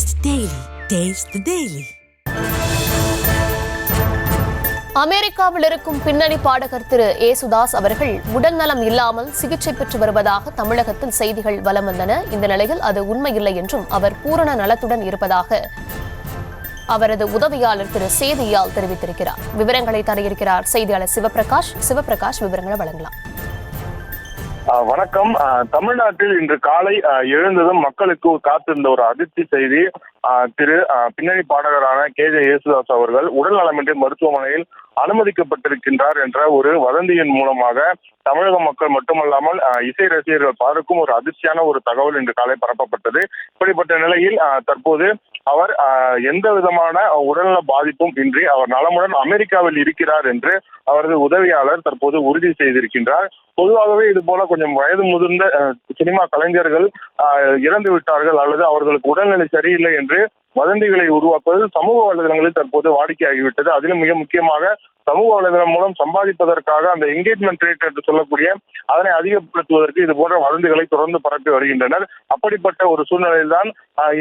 Taste the Daily. Taste the Daily. அமெரிக்காவில் இருக்கும் பின்னணி பாடகர் திரு ஏசுதாஸ் அவர்கள் உடல்நலம் இல்லாமல் சிகிச்சை பெற்று வருவதாக தமிழகத்தில் செய்திகள் வலம் வந்தன. இந்த நிலையில் அது உண்மையில்லை என்றும் அவர் பூரண நலத்துடன் இருப்பதாக அவரது உதவியாளர் திரு சேதியால் தெரிவித்திருக்கிறார். விவரங்களை தர இருக்கிறார் செய்தியாளர் சிவபிரகாஷ். விவரங்களை வழங்கலாம். வணக்கம். தமிழ்நாட்டில் இன்று காலை எழுந்ததும் மக்களுக்கு காத்திருந்த ஒரு அதிர்ச்சி செய்தி. பின்னணி பாடகரான KJ ஏசுதாஸ் அவர்கள் உடல் நலமின்றி மருத்துவமனையில் அனுமதிக்கப்பட்டிருக்கின்றார் என்ற ஒரு வதந்தியின் மூலமாக தமிழக மக்கள் மட்டுமல்லாமல் இசை ரசிகர்கள் பலருக்கும் ஒரு அதிர்ச்சியான ஒரு தகவல் இன்று காலை பரப்பப்பட்டது. இப்படிப்பட்ட நிலையில் தற்போது அவர் எந்த விதமான உடல்நல பாதிப்பும் இன்றி அவர் நலமுடன் அமெரிக்காவில் இருக்கிறார் என்று அவரது உதவியாளர் தற்போது உறுதி செய்திருக்கின்றார். பொதுவாகவே இது போல கொஞ்சம் வயது முதிர்ந்த சினிமா கலைஞர்கள் இறந்து விட்டார்கள் அல்லது அவர்களுக்கு உடல்நிலை சரியில்லை என்று வதந்திகளை உருவாக்குவது சமூக வலைதளங்களில் தற்போது வாடிக்கையாகிவிட்டது. அதிலும் மிக முக்கியமாக சமூக வலைதளம் மூலம் சம்பாதிப்பதற்காக அந்த என்கேஜ்மெண்ட் ரேட் என்று சொல்லக்கூடிய அதனை அதிகப்படுத்துவதற்கு இது போன்ற வதந்திகளை தொடர்ந்து பரப்பி வருகின்றனர். அப்படிப்பட்ட ஒரு சூழ்நிலையில்தான்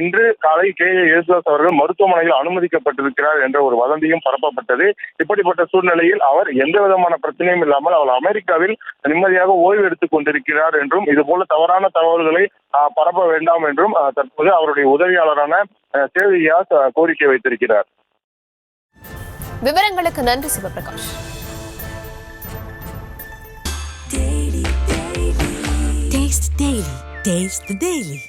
இன்று காலை KJ ஏசுதாஸ் அவர்கள் மருத்துவமனையில் அனுமதிக்கப்பட்டிருக்கிறார் என்ற ஒரு வதந்தியும் பரப்பப்பட்டது. இப்படிப்பட்ட சூழ்நிலையில் அவர் எந்த விதமான பிரச்சனையும் இல்லாமல் அவர் அமெரிக்காவில் நிம்மதியாக ஓய்வு எடுத்துக் கொண்டிருக்கிறார் என்றும் இது போல தவறான தகவல்களை பரப்ப வேண்டாம் என்றும் தற்போது அவருடைய உதவியாளரான சேதியாஸ் கோரிக்கை வைத்திருக்கிறார். விவரங்களுக்கு நன்றி Sivaprakash. Taste the Daily. Taste the Daily.